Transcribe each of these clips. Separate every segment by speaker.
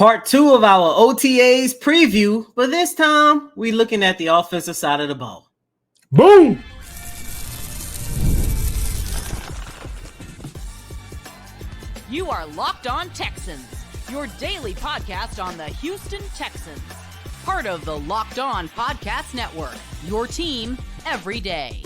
Speaker 1: Part 2 of our OTAs preview, but this time we're looking at the offensive side of the ball.
Speaker 2: Boom!
Speaker 3: You are Locked On Texans, your daily podcast on the Houston Texans. Part of the Locked On Podcast Network, your team every day.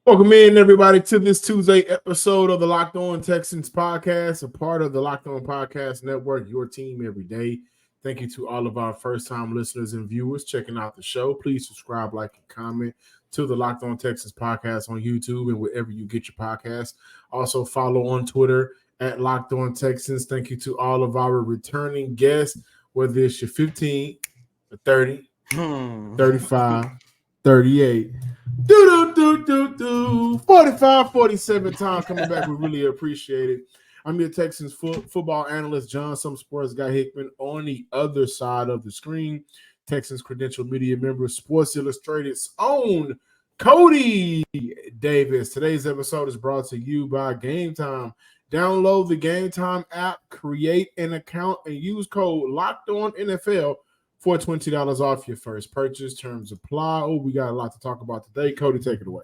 Speaker 2: Welcome in, everybody, to this Tuesday episode of the Locked On Texans podcast, a part of the Locked On Podcast Network, your team every day. Thank you to all of our first-time listeners and viewers checking out the show. Please subscribe, like, and comment to the Locked On Texans podcast on YouTube and wherever you get your podcasts. Also, follow on Twitter at Locked On Texans. Thank you to all of our returning guests, whether it's your 15, 30, 35, 38, 45, 47 times coming back. We really appreciate it. I'm your Texans football analyst, John, some sports guy Hickman. On the other side of the screen, Texans credential media member, Sports Illustrated's own Cody Davis. Today's episode is brought to you by Game Time. Download the Game Time app, create an account, and use code LOCKEDONNFL for $20 off your first purchase. Terms apply. Oh, we got a lot to talk about today. Cody, take it away.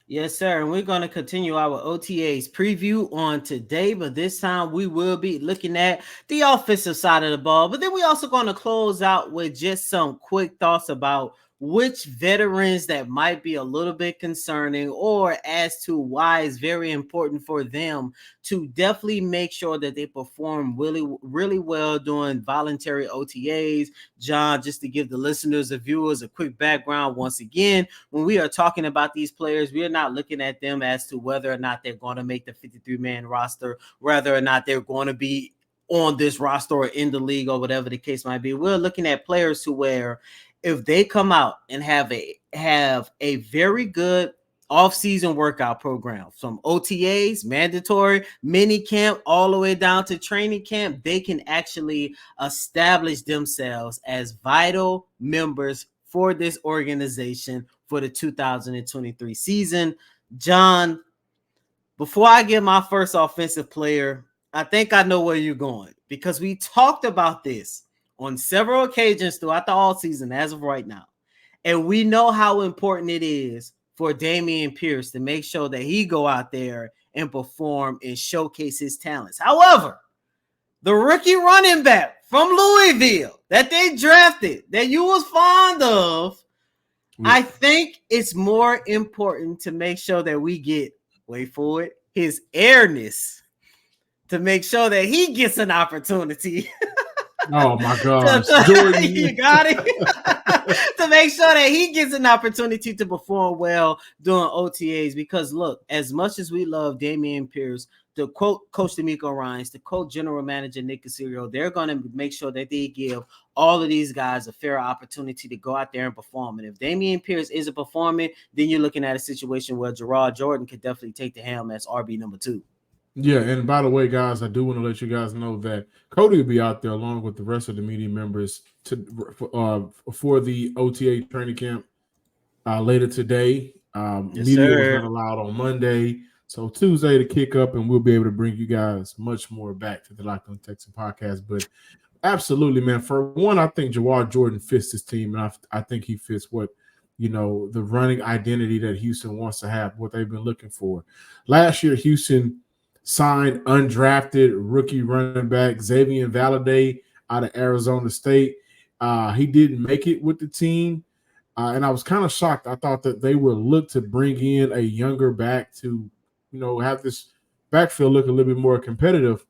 Speaker 1: Yes, sir. And we're going to continue our OTAs preview on today, but this time we will be looking at the offensive side of the ball. But then we're also going to close out with just some quick thoughts about which veterans that might be a little bit concerning, or as to why it's very important for them to definitely make sure that they perform really well during voluntary OTAs. John, just to give the listeners and viewers a quick background once again, when we are talking about these players, we are not looking at them as to whether or not they're going to make the 53-man roster, whether or not they're going to be on this roster or in the league or whatever the case might be. We're looking at players who where if they come out and have a very good off-season workout program, from OTAs, mandatory, mini camp, all the way down to training camp, they can actually establish themselves as vital members for this organization for the 2023 season. John, before I get my first offensive player, I think I know where you're going, because we talked about this on several occasions throughout the all season as of right now. And we know how important it is for Dameon Pierce to make sure that he go out there and perform and showcase his talents. However, the rookie running back from Louisville that they drafted, that you was fond of, I think it's more important to make sure that we get, wait for it, his airness, to make sure that he gets an opportunity.
Speaker 2: Oh, my gosh.
Speaker 1: You got it. To make sure that he gets an opportunity to perform well during OTAs. Because, look, as much as we love Dameon Pierce, to quote Coach D'Amico Ryans, to quote General Manager Nick Caserio, they're going to make sure that they give all of these guys a fair opportunity to go out there and perform. And if Dameon Pierce isn't performing, then you're looking at a situation where Gerard Jordan could definitely take the helm as RB number 2.
Speaker 2: Yeah, and by the way, guys, I do want to let you guys know that Cody will be out there along with the rest of the media members for the OTA training camp later today. Media was not allowed on Monday, so Tuesday to kick up, and we'll be able to bring you guys much more back to the Locked On Texans podcast. But absolutely, man, for one, I think Gerard Jordan fits this team, and I think he fits what, the running identity that Houston wants to have, what they've been looking for. Last year, Houston signed undrafted rookie running back Xavier Valade out of Arizona State. He didn't make it with the team, and I was kind of shocked. I thought that they would look to bring in a younger back to, have this backfield look a little bit more competitive.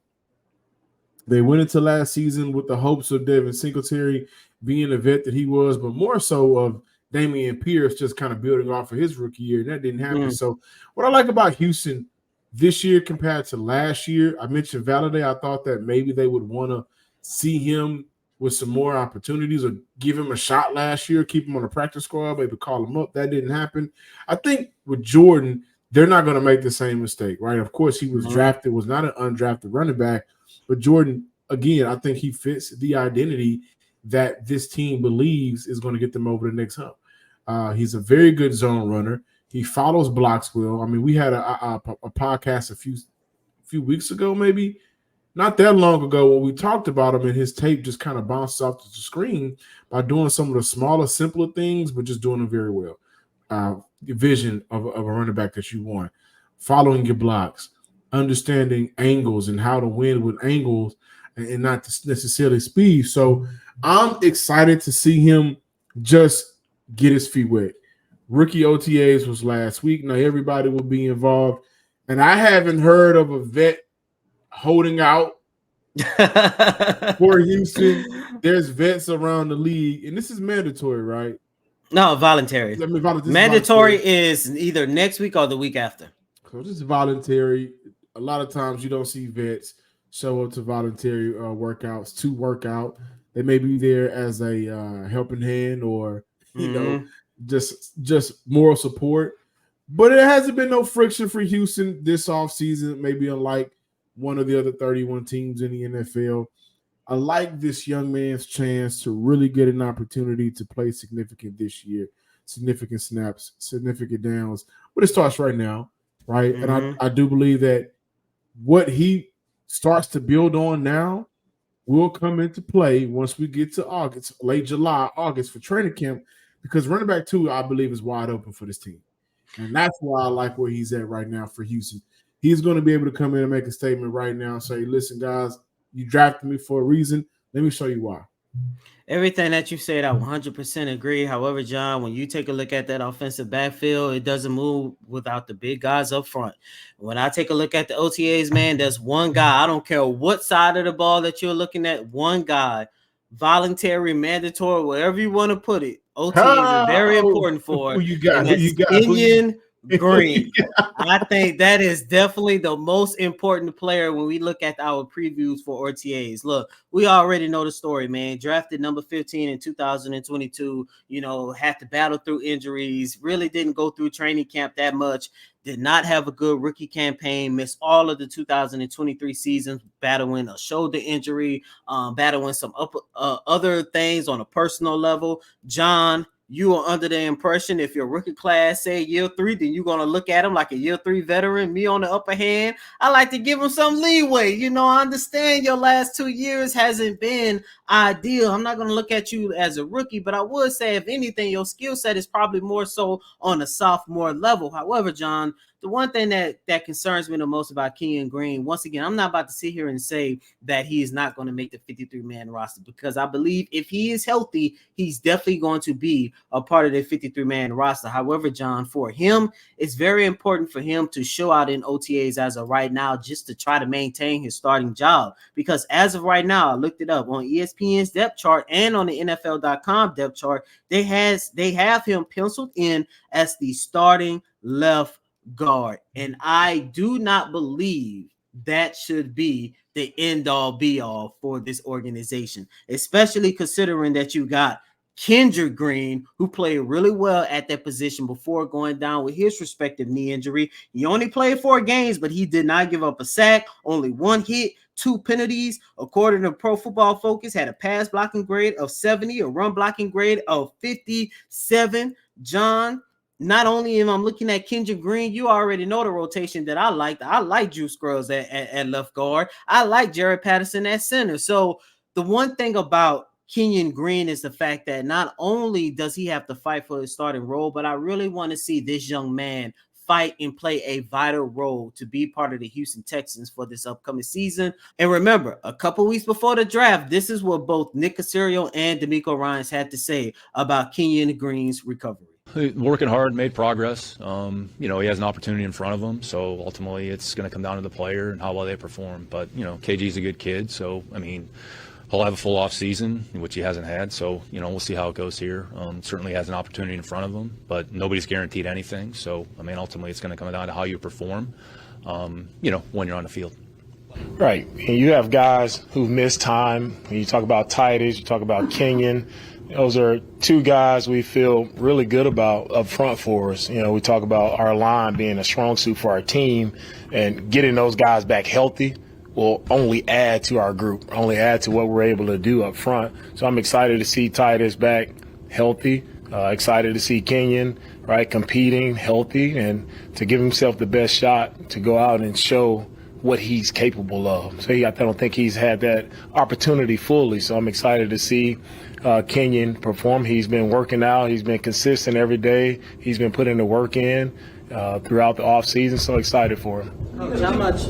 Speaker 2: They went into last season with the hopes of Devin Singletary being the vet that he was, but more so of Dameon Pierce just kind of building off of his rookie year, and that didn't happen. So what I like about Houston this year compared to last year, I mentioned Valade. I thought that maybe they would want to see him with some more opportunities or give him a shot last year, keep him on the practice squad, maybe call him up. That didn't happen. I think with Jordan, they're not going to make the same mistake, right? Of course, he was drafted, was not an undrafted running back, but Jordan, again, I think he fits the identity that this team believes is going to get them over the next hump. He's a very good zone runner. He follows blocks well. I mean, we had a podcast a few weeks ago, maybe not that long ago when we talked about him and his tape just kind of bounced off the screen by doing some of the smaller, simpler things, but just doing them very well. Vision of a running back that you want, following your blocks, understanding angles and how to win with angles and not necessarily speed. So I'm excited to see him just get his feet wet. Rookie OTAs was last week. Now everybody will be involved. And I haven't heard of a vet holding out for Houston. There's vets around the league, and this is mandatory, right?
Speaker 1: No, voluntary. Mandatory is either next week or the week after.
Speaker 2: So this is voluntary. A lot of times you don't see vets show up to voluntary workouts to work out. They may be there as a helping hand or you know just moral support. But it hasn't been no friction for Houston this offseason, maybe unlike one of the other 31 teams in the NFL. I like this young man's chance to really get an opportunity to play significant this year, significant snaps, significant downs. But it starts right now, right? And I do believe that what he starts to build on now will come into play once we get to August, late July, August for training camp, because running back 2, I believe, is wide open for this team. And that's why I like where he's at right now for Houston. He's going to be able to come in and make a statement right now and say, listen, guys, you drafted me for a reason. Let me show you why.
Speaker 1: Everything that you said, I 100% agree. However, John, when you take a look at that offensive backfield, it doesn't move without the big guys up front. When I take a look at the OTAs, man, there's one guy. I don't care what side of the ball that you're looking at, one guy, voluntary, mandatory, wherever you want to put it. OTAs are very important for.
Speaker 2: Who you got?
Speaker 1: Kenyon Green. I think that is definitely the most important player when we look at our previews for OTAs. Look, we already know the story, man. Drafted number 15 in 2022, had to battle through injuries, really didn't go through training camp that much, did not have a good rookie campaign, missed all of the 2023 seasons, battling a shoulder injury, battling some other things on a personal level. John, you are under the impression if your rookie class say year 3, then you're going to look at him like a year 3 veteran. Me on the upper hand, I like to give him some leeway. I understand your last 2 years hasn't been ideal. I'm not going to look at you as a rookie, but I would say, if anything, your skill set is probably more so on a sophomore level. However, John, the one thing that concerns me the most about Kenyon Green, once again, I'm not about to sit here and say that he is not going to make the 53-man roster, because I believe if he is healthy, he's definitely going to be a part of the 53-man roster. However, John, for him, it's very important for him to show out in OTAs as of right now, just to try to maintain his starting job. Because as of right now, I looked it up on ESPN's depth chart and on the NFL.com depth chart, they have him penciled in as the starting left guard, and I do not believe that should be the end-all be-all for this organization, especially considering that you got Kendrick Green, who played really well at that position before going down with his respective knee injury. He only played 4 games, but he did not give up a sack, only 1 hit, 2 penalties. According to Pro Football Focus, had a pass blocking grade of 70, a run blocking grade of 57. John, not only am I looking at Kendrick Green, you already know the rotation that I like. I like Juice Scruggs at left guard. I like Jared Patterson at center. So the one thing about Kenyon Green is the fact that not only does he have to fight for his starting role, but I really want to see this young man fight and play a vital role to be part of the Houston Texans for this upcoming season. And remember, a couple weeks before the draft, this is what both Nick Caserio and D'Amico Ryans had to say about Kenyon Green's recovery.
Speaker 4: Working hard, made progress. He has an opportunity in front of him, so ultimately it's going to come down to the player and how well they perform. But, KG's a good kid, so, he'll have a full off season, which he hasn't had, so, we'll see how it goes here. Certainly has an opportunity in front of him, but nobody's guaranteed anything. So, ultimately it's going to come down to how you perform, when you're on the field.
Speaker 5: Right. And you have guys who've missed time. When you talk about Titus, you talk about Kenyon. Those are 2 guys we feel really good about up front for us. We talk about our line being a strong suit for our team, and getting those guys back healthy will only add to our group, only add to what we're able to do up front. So I'm excited to see Titus back healthy, excited to see Kenyon, right, competing healthy, and to give himself the best shot to go out and show what he's capable of. So I don't think he's had that opportunity fully. So I'm excited to see Kenyon perform. He's been working out. He's been consistent every day. He's been putting the work in throughout the offseason. So excited for him.
Speaker 1: Coach, how much?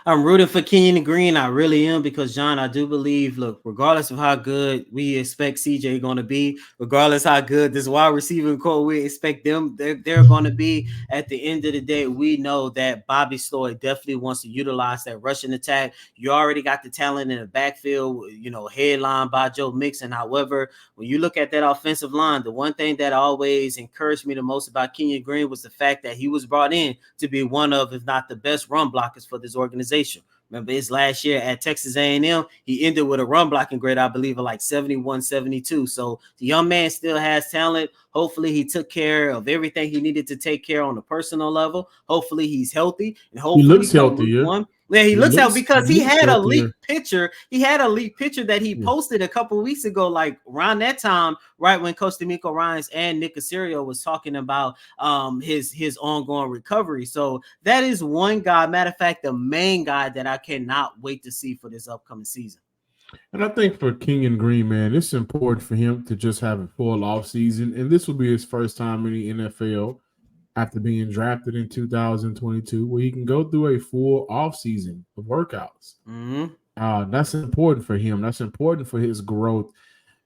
Speaker 1: I'm rooting for Kenyon Green. I really am, because John, I do believe, look, regardless of how good we expect CJ going to be, regardless how good this wide receiving core we expect them, they're going to be, at the end of the day, we know that Bobby Sloyd definitely wants to utilize that rushing attack. You already got the talent in the backfield, headlined by Joe Mixon. However, when you look at that offensive line, the one thing that always encouraged me the most about Kenyon Green was the fact that he was brought in to be one of, if not the best run blockers for this organization. Remember his last year at Texas A&M, he ended with a run blocking grade, I believe, of like 71, 72. So the young man still has talent. Hopefully he took care of everything he needed to take care on a personal level. Hopefully he's healthy. And hopefully
Speaker 2: he looks healthier.
Speaker 1: Yeah, he looks out, because he had a
Speaker 2: healthier.
Speaker 1: leaked picture. He had a leaked picture that he posted a couple of weeks ago, like around that time, right when Coach D'Amico Ryans and Nick Caserio was talking about his ongoing recovery. So that is one guy. Matter of fact, the main guy that I cannot wait to see for this upcoming season.
Speaker 2: And I think for Kenyon Green, man, it's important for him to just have a full off season, and this will be his first time in the NFL after being drafted in 2022, where he can go through a full offseason of workouts. That's important for him. That's important for his growth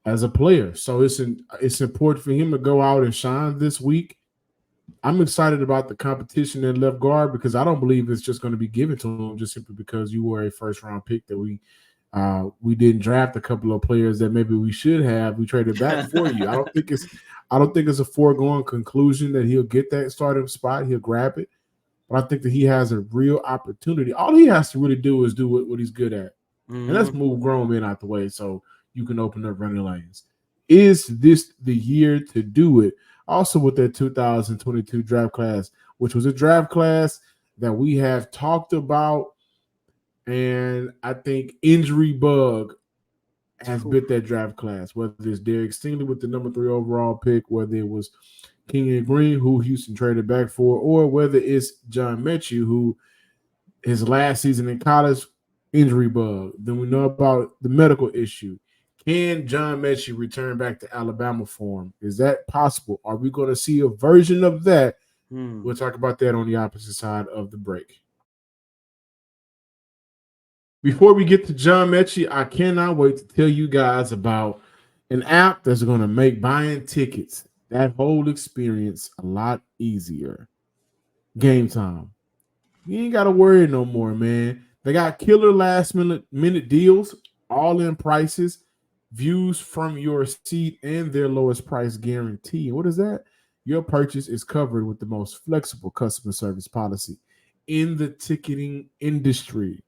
Speaker 2: as a player. So it's important for him to go out and shine this week. I'm excited about the competition in left guard, because I don't believe it's just going to be given to him just simply because you were a first-round pick that we didn't draft a couple of players that maybe we should have. We traded back for you. I don't think it's a foregone conclusion that he'll get that starting spot. He'll grab it. But I think that he has a real opportunity. All he has to really do is do what he's good at. And let's move grown men out the way so you can open up running lanes. Is this the year to do it? Also with that 2022 draft class, which was a draft class that we have talked about, and I think injury bug has bit that draft class, whether it's Derek Stingley with the number 3 overall pick, whether it was Kenyon Green, who Houston traded back for, or whether it's John Metchie, who his last season in college, injury bug. Then we know about the medical issue. Can John Metchie return back to Alabama form? Is that possible? Are we going to see a version of that? We'll talk about that on the opposite side of the break. Before we get to John Metchie, I cannot wait to tell you guys about an app that's going to make buying tickets, that whole experience, a lot easier. Game Time. You ain't got to worry no more, man. They got killer last minute deals, all in prices, views from your seat, and their lowest price guarantee. And what is that? Your purchase is covered with the most flexible customer service policy in the ticketing industry.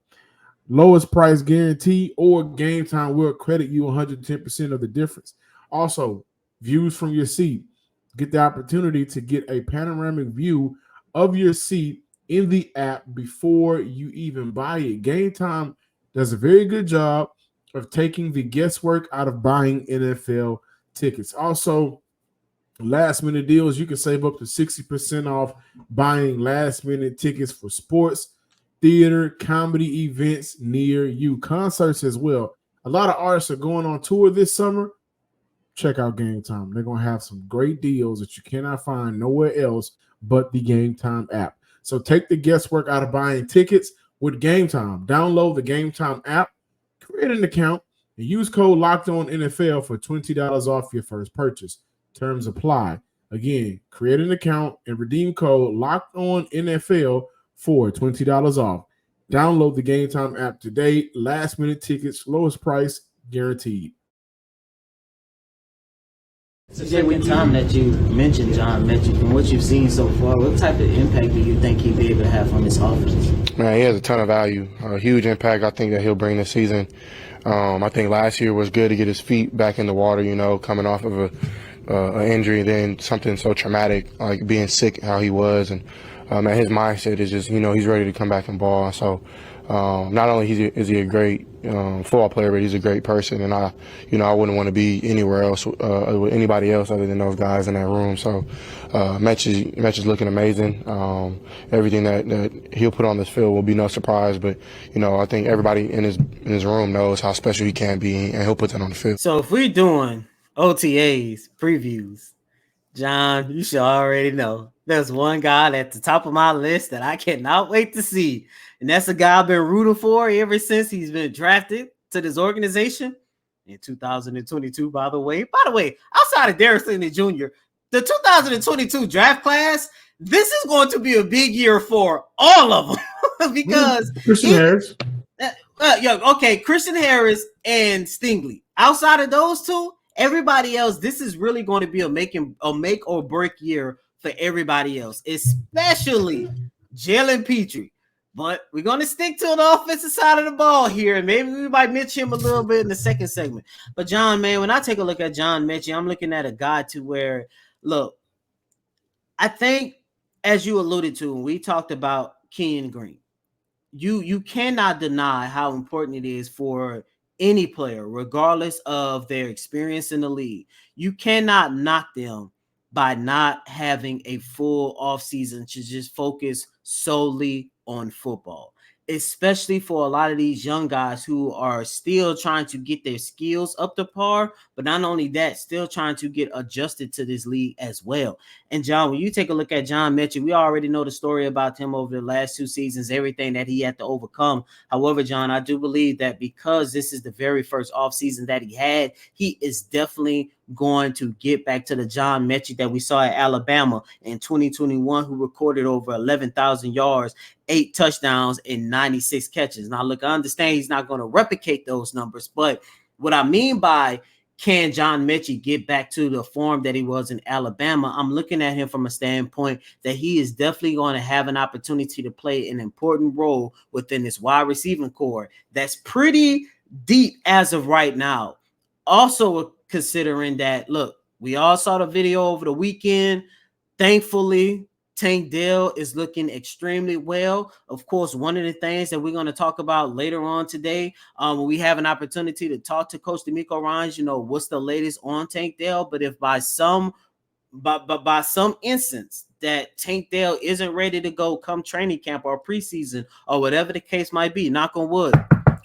Speaker 2: Lowest price guarantee, or Game Time will credit you 110% of the difference. Also, views from your seat. Get the opportunity to get a panoramic view of your seat in the app before you even buy it. Game Time does a very good job of taking the guesswork out of buying NFL tickets. Also, last minute deals. You can save up to 60% off buying last minute tickets for sports, theater, comedy events near you, concerts as well. A lot of artists are going on tour this summer. Check out Game Time. They're going to have some great deals that you cannot find nowhere else but the Game Time app. So take the guesswork out of buying tickets with Game Time. Download the Game Time app, create an account, and use code LOCKEDONNFL for $20 off your first purchase. Terms apply. Again, create an account and redeem code LOCKEDONNFL for $20 off. Download the Game Time app today. Last minute tickets, lowest price guaranteed.
Speaker 1: It's the second time that you mentioned John Metchie. From what you've seen so far, what type of impact do you think he'd be able to have on this offense?
Speaker 6: Man, he has a ton of value, a huge impact I think that he'll bring this season. I think last year was good to get his feet back in the water, coming off of an injury, then something so traumatic like being sick, how he was. And his mindset is just, he's ready to come back and ball. So Not only is he a great football player, but he's a great person. And I wouldn't want to be anywhere else with anybody else other than those guys in that room. So Metch is looking amazing. Everything that he'll put on this field will be no surprise. But I think everybody in his room knows how special he can be, and he'll put that on the field.
Speaker 1: So if we're doing OTAs previews, John, you should already know there's one guy at the top of my list that I cannot wait to see. And that's a guy I've been rooting for ever since he's been drafted to this organization in 2022, by the way. By the way, outside of Darius Leonard Jr., the 2022 draft class, this is going to be a big year for all of them because
Speaker 2: Christian Harris.
Speaker 1: Christian Harris and Stingley. Outside of those two, everybody else, this is really going to be a make or break year for everybody else, especially Jalen Petrie. But we're going to stick to the offensive side of the ball here, and maybe we might mention him a little bit in the second segment. But John, man, when I take a look at John Metchie, I'm looking at a guy to where, look, I think, as you alluded to, when we talked about Kenyon Green, you cannot deny how important it is for any player, regardless of their experience in the league. You cannot knock them by not having a full offseason to just focus solely on football, especially for a lot of these young guys who are still trying to get their skills up to par, but not only that, still trying to get adjusted to this league as well. And John, when you take a look at John Metchie, we already know the story about him over the last 2 seasons, everything that he had to overcome. However, John, I do believe that because this is the very first offseason that he had, he is definitely going to get back to the John Metchie that we saw at Alabama in 2021, who recorded over 11,000 yards, 8 touchdowns, and 96 catches. Now, look, I understand he's not going to replicate those numbers, but what I mean by can John Metchie get back to the form that he was in Alabama, I'm looking at him from a standpoint that he is definitely going to have an opportunity to play an important role within this wide receiving core that's pretty deep as of right now. Also, considering that, look, we all saw the video over the weekend. Thankfully, Tank Dell is looking extremely well. Of course, one of the things that we're going to talk about later on today, when we have an opportunity to talk to Coach D'Amico Ryans, what's the latest on Tank Dell? But if by some instance that Tank Dell isn't ready to go come training camp or preseason or whatever the case might be, knock on wood,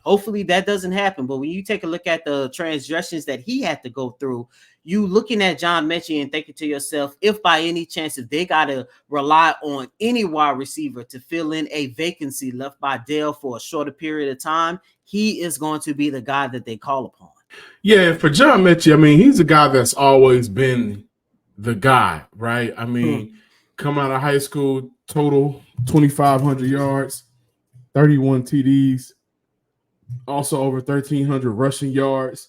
Speaker 1: hopefully that doesn't happen. But when you take a look at the transgressions that he had to go through, you looking at John Metchie and thinking to yourself, if by any chance, if they got to rely on any wide receiver to fill in a vacancy left by Dale for a shorter period of time, he is going to be the guy that they call upon.
Speaker 2: Yeah, for John Metchie, I mean, he's a guy that's always been the guy, right? I mean, come out of high school, total 2,500 yards, 31 TDs, also over 1,300 rushing yards.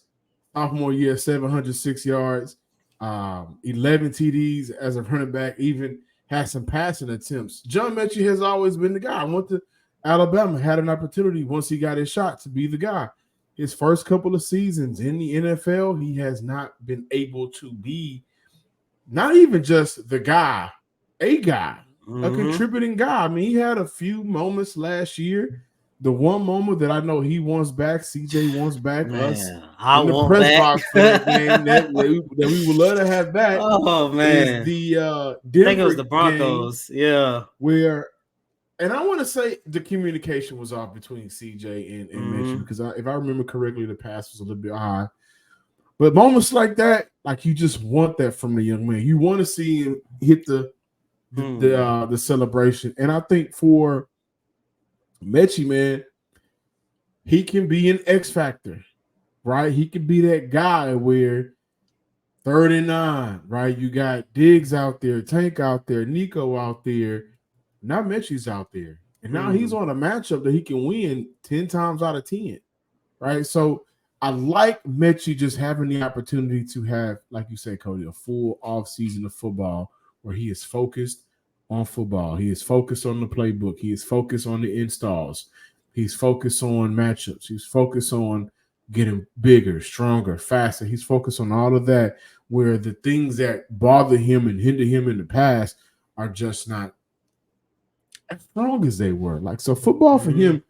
Speaker 2: Sophomore year, 706 yards, 11 TDs as a running back, even had some passing attempts. John Metchie has always been the guy. Went to Alabama, had an opportunity once he got his shot to be the guy. His first couple of seasons in the NFL, he has not been able to be not even just the guy, a guy, a contributing guy. I mean, he had a few moments last year. The one moment that I know he wants back, CJ wants back, us in the press box for the game that we would love to have back.
Speaker 1: Oh, man.
Speaker 2: Is the
Speaker 1: I think it was the Broncos. Yeah.
Speaker 2: Where, and I want to say the communication was off between CJ and Metchie, because if I remember correctly, the pass was a little bit high. But moments like that, like you just want that from the young man. You want to see him hit the celebration. And I think for Metchie, man, he can be an X factor, right? He can be that guy where 3rd and 9, right? You got Diggs out there, Tank out there, Nico out there. Now Metchie's out there. And now he's on a matchup that he can win 10 times out of 10, right? So I like Metchie just having the opportunity to have, like you said, Cody, a full off season of football where he is focused on football. He is focused on the playbook. He is focused on the installs. He's focused on matchups. He's focused on getting bigger, stronger, faster. He's focused on all of that, where the things that bother him and hinder him in the past are just not as strong as they were. Like, so football for him,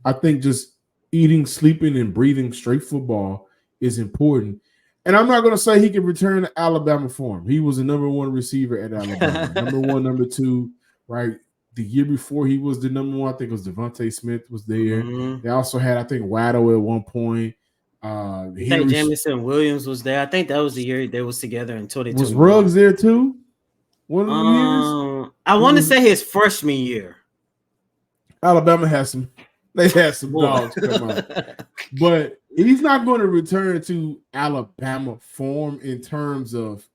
Speaker 2: I think just eating, sleeping, and breathing straight football is important. And I'm not going to say he can return to Alabama form. He was the number one receiver at Alabama. Number one, number two, right? The year before he was the number one, I think it was Devontae Smith was there.
Speaker 1: Mm-hmm.
Speaker 2: They also had, I think, Waddle at one point.
Speaker 1: I think Jamison Williams was there. I think that was the year they was together in 2021.
Speaker 2: Was Ruggs there too? One of the years?
Speaker 1: I want to say his freshman year.
Speaker 2: Alabama had some dogs come out. But he's not going to return to Alabama form in terms of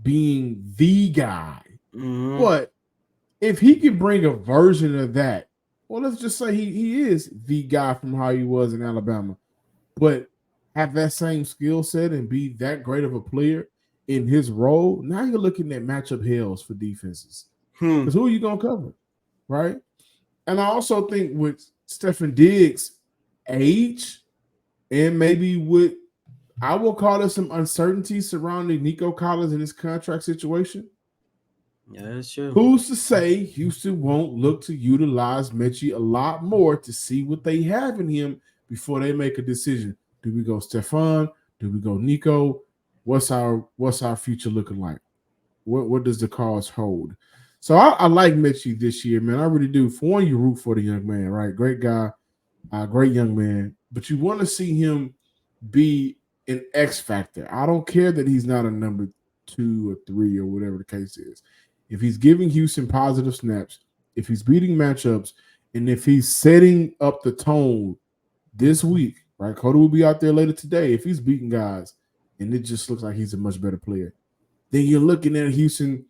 Speaker 2: being the guy.
Speaker 1: Mm-hmm.
Speaker 2: But if he can bring a version of that, well, let's just say he is the guy from how he was in Alabama, but have that same skill set and be that great of a player in his role, now you're looking at matchup hells for defenses. Because who are you going to cover, right? And I also think with Stefon Diggs' age and maybe with, I will call it some uncertainty surrounding Nico Collins and his contract situation.
Speaker 1: Yeah, that's true.
Speaker 2: Who's to say Houston won't look to utilize Metchie a lot more to see what they have in him before they make a decision? Do we go Stefon? Do we go Nico? What's our future looking like? What does the cause hold? So I like Metchie this year, man. I really do. For one, you root for the young man, right? Great guy, great young man. But you want to see him be an X factor. I don't care that he's not a number 2 or 3 or whatever the case is. If he's giving Houston positive snaps, if he's beating matchups, and if he's setting up the tone this week, right? Cody will be out there later today. If he's beating guys and it just looks like he's a much better player, then you're looking at Houston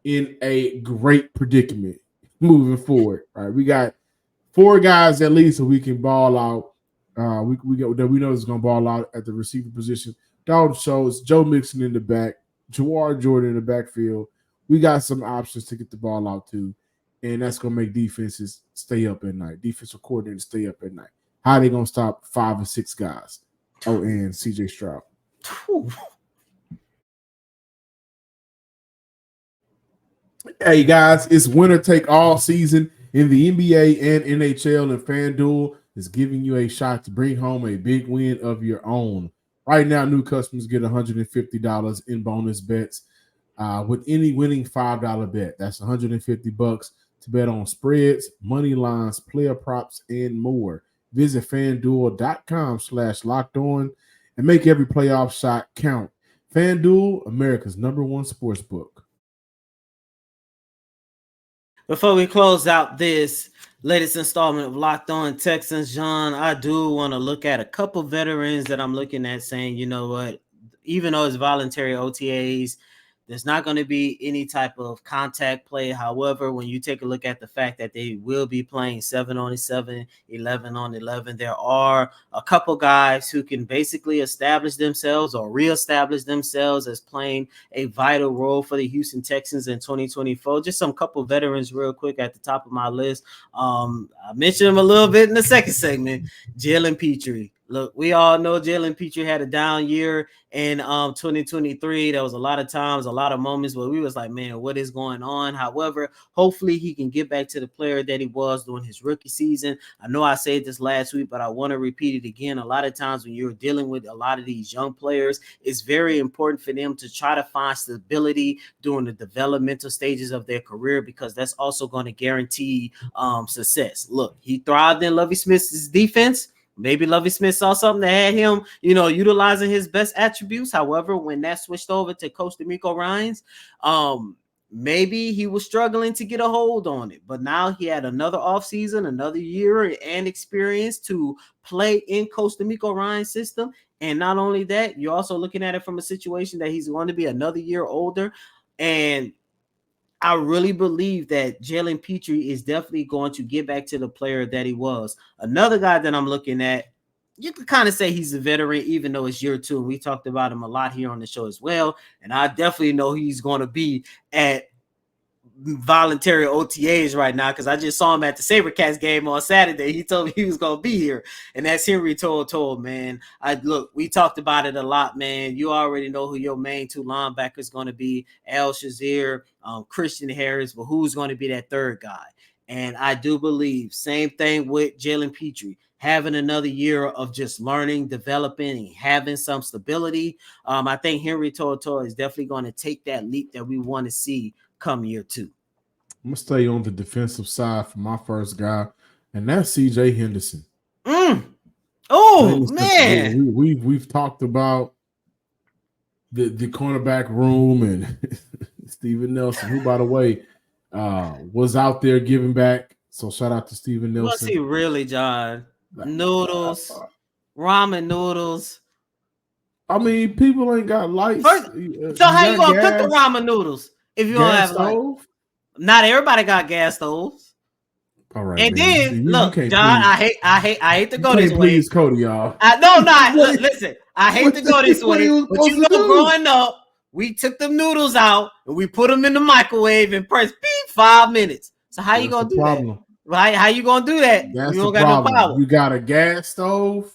Speaker 2: in a great predicament moving forward, right? We got 4 guys at least that we can ball out. We know is going to ball out at the receiver position. Dalton Schultz, Joe Mixon in the back, Jawar Jordan in the backfield. We got some options to get the ball out to, and that's going to make defenses stay up at night. Defensive coordinators stay up at night. How are they going to stop 5 or 6 guys? Oh, and C.J. Stroud. Hey, guys, it's winner take all season in the NBA and NHL, and FanDuel is giving you a shot to bring home a big win of your own. Right now, new customers get $150 in bonus bets with any winning $5 bet. That's $150 to bet on spreads, money lines, player props, and more. Visit FanDuel.com/lockedon and make every playoff shot count. FanDuel, America's #1 sportsbook.
Speaker 1: Before we close out this latest installment of Locked On Texans, John, I do want to look at a couple veterans that I'm looking at saying, you know what, even though it's voluntary OTAs, there's not going to be any type of contact play. However, when you take a look at the fact that they will be playing 7-on-7, 11-on-11, there are a couple guys who can basically establish themselves or reestablish themselves as playing a vital role for the Houston Texans in 2024. Just some couple veterans real quick at the top of my list. I mentioned him a little bit in the second segment, Jalen Petrie. Look, we all know Jalen Petrie had a down year in 2023. There was a lot of times, a lot of moments where we was like, man, what is going on? However, hopefully he can get back to the player that he was during his rookie season. I know I said this last week, but I want to repeat it again. A lot of times when you're dealing with a lot of these young players, it's very important for them to try to find stability during the developmental stages of their career, because that's also going to guarantee success. Look, he thrived in Lovie Smith's defense. Maybe Lovie Smith saw something that had him, utilizing his best attributes. However, when that switched over to Coach DeMeco Ryans, maybe he was struggling to get a hold on it. But now he had another offseason, another year and experience to play in Coach DeMeco Ryans' system. And not only that, you're also looking at it from a situation that he's going to be another year older. And I really believe that Jalen Petrie is definitely going to get back to the player that he was. Another guy that I'm looking at, you can kind of say he's a veteran, even though it's year 2. And we talked about him a lot here on the show as well. And I definitely know he's going to be at voluntary OTAs right now, because I just saw him at the SaberCats game on Saturday. He told me he was going to be here. And that's Henry told, man. We talked about it a lot, man. You already know who your main 2 linebackers going to be, Al Shazier, Christian Harris, but who's going to be that third guy? And I do believe same thing with Jalen Petrie, having another year of just learning, developing, and having some stability. I think Henry To'oTo'o is definitely going to take that leap that we want to see come year 2.
Speaker 2: I'm gonna stay on the defensive side for my first guy, and that's CJ Henderson.
Speaker 1: Oh man,
Speaker 2: we've talked about the cornerback room and Steven Nelson, who by the way was out there giving back. So shout out to Steven Nelson.
Speaker 1: Was he really, John? Noodles, ramen noodles.
Speaker 2: I mean, people ain't got lights.
Speaker 1: So how you gonna cook the ramen noodles if you don't have
Speaker 2: stove?
Speaker 1: light? Not everybody got gas stoves.
Speaker 2: All right,
Speaker 1: and
Speaker 2: man.
Speaker 1: then look, John, I hate to go this way.
Speaker 2: Please, Cody, y'all.
Speaker 1: Listen, I hate to go this way, but you know, growing up, we took the noodles out and we put them in the microwave and press 5 minutes. So how you gonna do that? How you gonna do that?
Speaker 2: That's
Speaker 1: you don't
Speaker 2: the
Speaker 1: got
Speaker 2: problem.
Speaker 1: no power.
Speaker 2: You got a gas stove.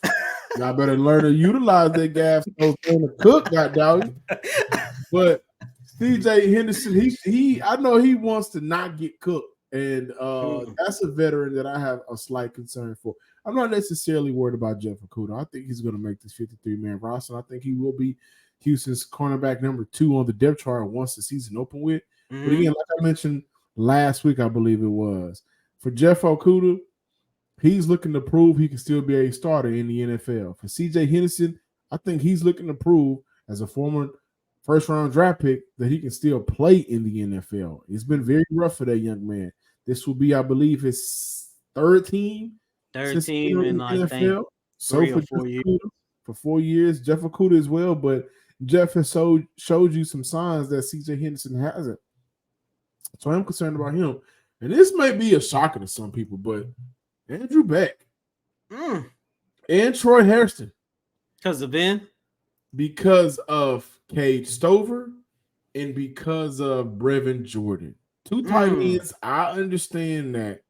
Speaker 2: Y'all better learn to utilize that gas stove to cook, goddamn. But CJ Henderson, he I know he wants to not get cooked. And that's a veteran that I have a slight concern for. I'm not necessarily worried about Jeff Okudah. I think he's going to make this 53-man roster. I think he will be Houston's cornerback number 2 on the depth chart once the season open with. But again, like I mentioned last week, I believe it was, for Jeff Okudah, he's looking to prove he can still be a starter in the NFL. For CJ Henderson, I think he's looking to prove as a former first-round draft pick that he can still play in the NFL. It's been very rough for that young man. This will be, I believe, his third team
Speaker 1: in I think
Speaker 2: so 3 or 4 years. For 4 years, Jeff Okudah as well, but Jeff has showed you some signs that CJ Henderson hasn't. So I'm concerned about him. And this may be a shocker to some people, but Andrew Beck and Troy Hairston.
Speaker 1: Because of Ben?
Speaker 2: Because of Cade Stover and because of Brevin Jordan. 2 tight ends, I understand that.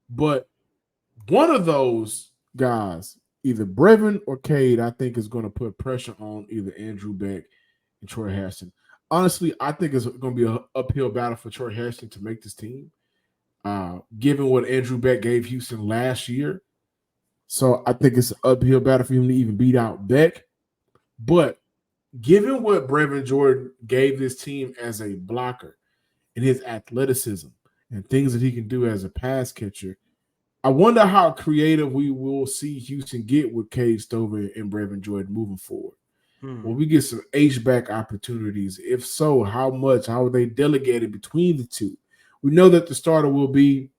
Speaker 2: But one of those guys, either Brevin or Cade, I think is going to put pressure on either Andrew Beck and Troy Hairston. Honestly, I think it's going to be an uphill battle for Troy Hairston to make this team, given what Andrew Beck gave Houston last year. So I think it's an uphill battle for him to even beat out Beck. But given what Brevin Jordan gave this team as a blocker and his athleticism and things that he can do as a pass catcher, I wonder how creative we will see Houston get with Cade Stover and Brevin Jordan moving forward. Will we get some H-back opportunities? If so, how much? How are they delegated between the two? We know that the starter will be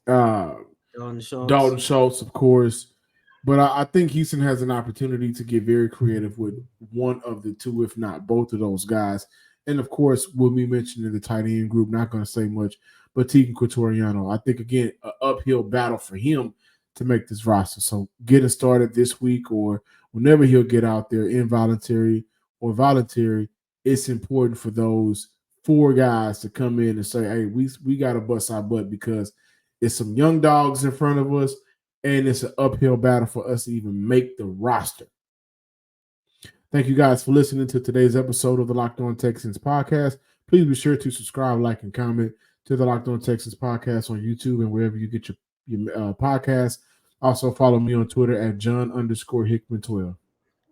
Speaker 2: Dalton Schultz, of course. But I think Houston has an opportunity to get very creative with one of the two, if not both of those guys. And, of course, we'll be mentioning the tight end group. Not going to say much, but Tegan Quatoriano. I think, again, an uphill battle for him to make this roster. So getting started this week or whenever he'll get out there, involuntary or voluntary, it's important for those 4 guys to come in and say, hey, we got to bust our butt because it's some young dogs in front of us, and it's an uphill battle for us to even make the roster. Thank you guys for listening to today's episode of the Locked On Texans podcast. Please be sure to subscribe, like, and comment to the Locked On Texans podcast on YouTube and wherever you get your podcasts. Also, follow me on Twitter at John_Hickman12.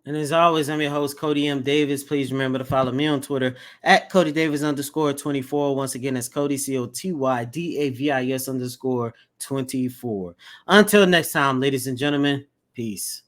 Speaker 1: And as always, I'm your host, Cody M. Davis. Please remember to follow me on Twitter at Cody Davis _24. Once again, that's Cody, COTYDAVIS _24. Until next time, ladies and gentlemen, peace.